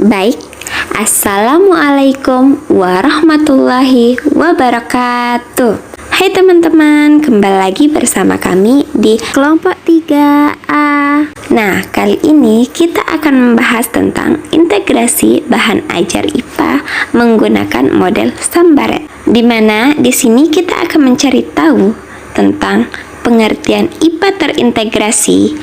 Baik, Assalamualaikum warahmatullahi wabarakatuh. Hai teman-teman, kembali lagi bersama kami di kelompok 3A. Nah, kali ini kita akan membahas tentang integrasi bahan ajar IPA menggunakan model Sambaret. Di mana di sini kita akan mencari tahu tentang pengertian IPA terintegrasi,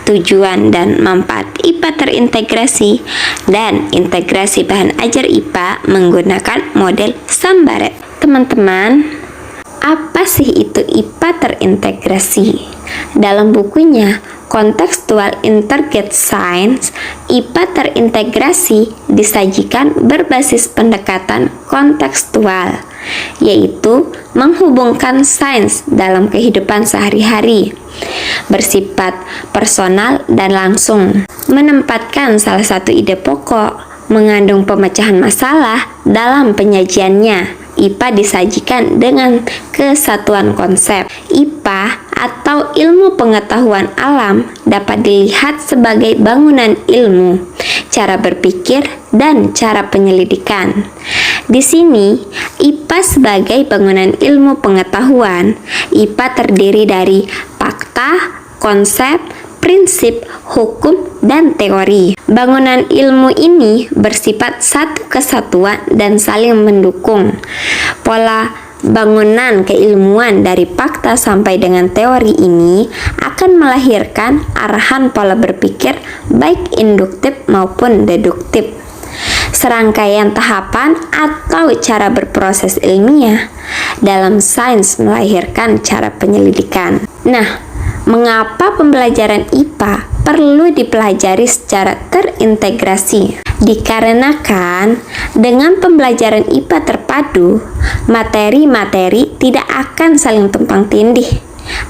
tujuan dan manfaat IPA terintegrasi, dan integrasi bahan ajar IPA menggunakan model Sambaret. Teman-teman, apa sih itu IPA terintegrasi? Dalam bukunya Contextual Integrated Science, IPA terintegrasi disajikan berbasis pendekatan kontekstual, yaitu menghubungkan sains dalam kehidupan sehari-hari, bersifat personal dan langsung, menempatkan salah satu ide pokok, mengandung pemecahan masalah dalam penyajiannya. IPA disajikan dengan kesatuan konsep. IPA atau ilmu pengetahuan alam dapat dilihat sebagai bangunan ilmu, cara berpikir, dan cara penyelidikan. Di sini, IPA sebagai bangunan ilmu pengetahuan. IPA terdiri dari fakta, konsep, prinsip, hukum, dan teori. Bangunan ilmu ini bersifat satu kesatuan dan saling mendukung. Pola bangunan keilmuan dari fakta sampai dengan teori ini akan melahirkan arahan pola berpikir baik induktif maupun deduktif. Serangkaian tahapan atau cara berproses ilmiah dalam sains melahirkan cara penyelidikan. Nah, mengapa pembelajaran IPA perlu dipelajari secara terintegrasi? Dikarenakan dengan pembelajaran IPA terpadu, materi-materi tidak akan saling tumpang tindih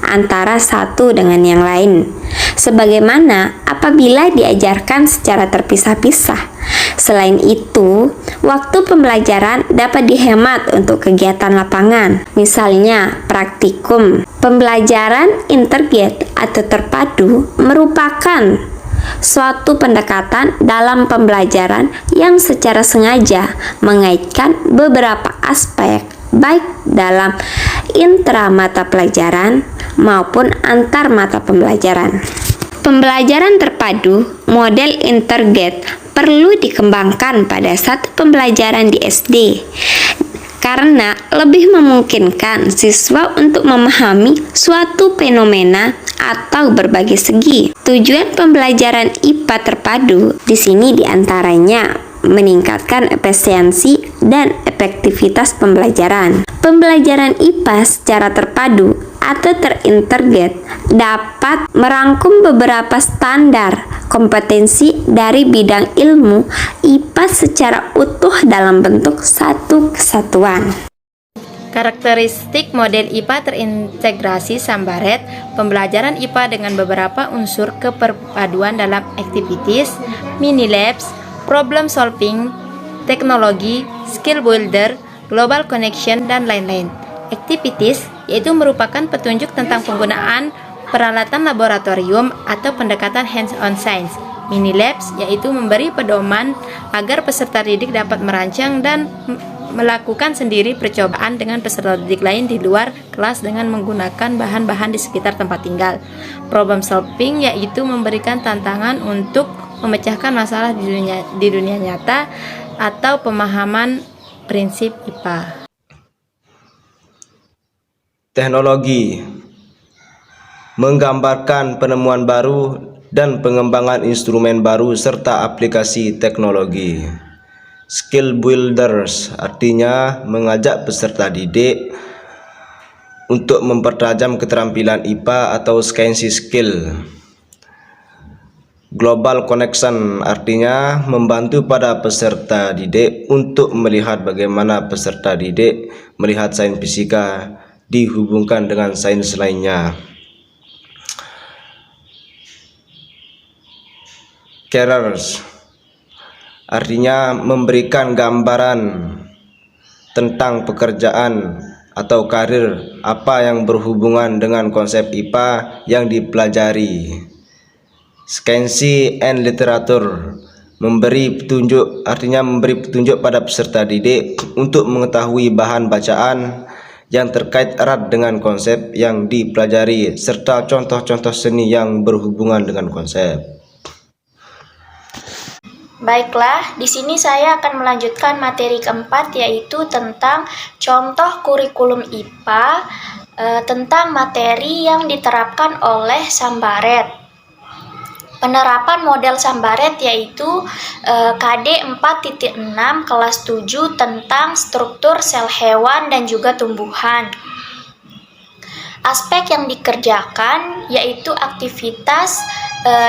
antara satu dengan yang lain, sebagaimana apabila diajarkan secara terpisah-pisah. Selain itu, waktu pembelajaran dapat dihemat untuk kegiatan lapangan, misalnya praktikum. Pembelajaran integrated atau terpadu merupakan suatu pendekatan dalam pembelajaran yang secara sengaja mengaitkan beberapa aspek baik dalam intra mata pelajaran maupun antar mata pembelajaran. Pembelajaran terpadu model integrated perlu dikembangkan pada satu pembelajaran di SD karena lebih memungkinkan siswa untuk memahami suatu fenomena atau berbagai segi. Tujuan pembelajaran IPA terpadu di sini diantaranya meningkatkan efisiensi dan efektivitas pembelajaran. Pembelajaran IPA secara terpadu atau terintegrated dapat merangkum beberapa standar kompetensi dari bidang ilmu IPA secara utuh dalam bentuk satu kesatuan. Karakteristik model IPA terintegrasi Sambaret, pembelajaran IPA dengan beberapa unsur keperpaduan dalam activities, mini labs, problem solving, teknologi, skill builder, global connection, dan lain-lain. Activities yaitu merupakan petunjuk tentang penggunaan peralatan laboratorium atau pendekatan hands-on science. Mini labs yaitu memberi pedoman agar peserta didik dapat merancang dan melakukan sendiri percobaan dengan peserta didik lain di luar kelas dengan menggunakan bahan-bahan di sekitar tempat tinggal. Problem solving yaitu memberikan tantangan untuk memecahkan masalah di dunia nyata atau pemahaman prinsip IPA. Teknologi menggambarkan penemuan baru dan pengembangan instrumen baru serta aplikasi teknologi. Skill builders artinya mengajak peserta didik untuk mempertajam keterampilan IPA atau science skill. Global connection artinya membantu pada peserta didik untuk melihat bagaimana peserta didik melihat sains fisika dihubungkan dengan sains lainnya. Careers artinya memberikan gambaran tentang pekerjaan atau karir apa yang berhubungan dengan konsep IPA yang dipelajari. Science and literature Memberi petunjuk artinya memberi petunjuk pada peserta didik untuk mengetahui bahan bacaan yang terkait erat dengan konsep yang dipelajari serta contoh-contoh seni yang berhubungan dengan konsep. Baiklah, di sini saya akan melanjutkan materi keempat, yaitu tentang contoh kurikulum IPA tentang materi yang diterapkan oleh Sambaret. Penerapan model Sambaret yaitu KD 4.6 kelas 7 tentang struktur sel hewan dan juga tumbuhan. Aspek yang dikerjakan yaitu aktivitas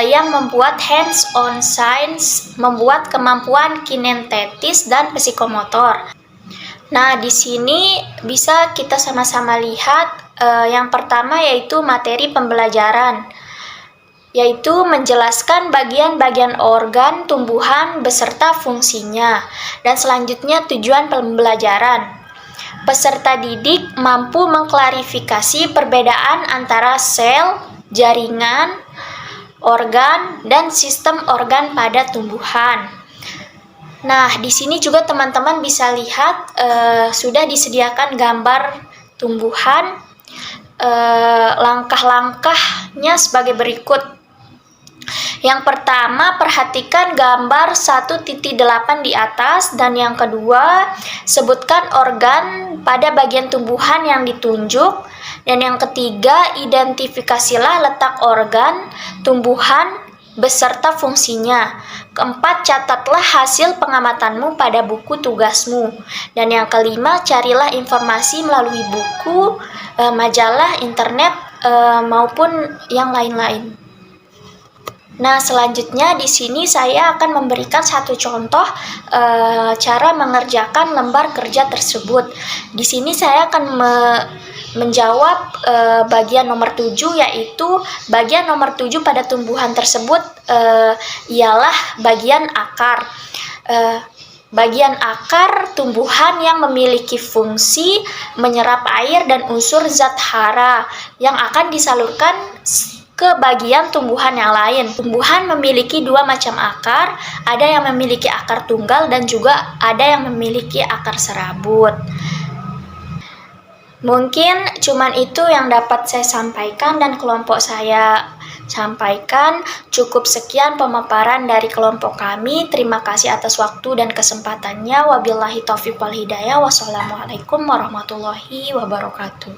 yang membuat hands-on science, membuat kemampuan kinestetis dan psikomotor. Nah, di sini bisa kita sama-sama lihat yang pertama yaitu materi pembelajaran, yaitu menjelaskan bagian-bagian organ tumbuhan beserta fungsinya, dan selanjutnya tujuan pembelajaran. Peserta didik mampu mengklarifikasi perbedaan antara sel, jaringan, organ, dan sistem organ pada tumbuhan. Nah, di sini juga teman-teman bisa lihat sudah disediakan gambar tumbuhan. Langkah-langkahnya sebagai berikut. Yang pertama, perhatikan gambar 1.8 di atas, dan yang kedua, sebutkan organ pada bagian tumbuhan yang ditunjuk, dan yang ketiga, identifikasilah letak organ tumbuhan beserta fungsinya. Keempat, catatlah hasil pengamatanmu pada buku tugasmu. Dan yang kelima, carilah informasi melalui buku, majalah, internet, maupun yang lain-lain. Nah, selanjutnya di sini saya akan memberikan satu contoh cara mengerjakan lembar kerja tersebut. Di sini saya akan menjawab bagian nomor 7, yaitu bagian nomor 7 pada tumbuhan tersebut ialah bagian akar. Bagian akar tumbuhan yang memiliki fungsi menyerap air dan unsur zat hara yang akan disalurkan ke bagian tumbuhan yang lain. Tumbuhan memiliki dua macam akar, ada yang memiliki akar tunggal dan juga ada yang memiliki akar serabut. Mungkin cuman itu yang dapat saya sampaikan dan kelompok saya sampaikan. Cukup sekian pemaparan dari kelompok kami. Terima kasih atas waktu dan kesempatannya. Wabillahi taufiq wal hidayah. Wassalamualaikum warahmatullahi wabarakatuh.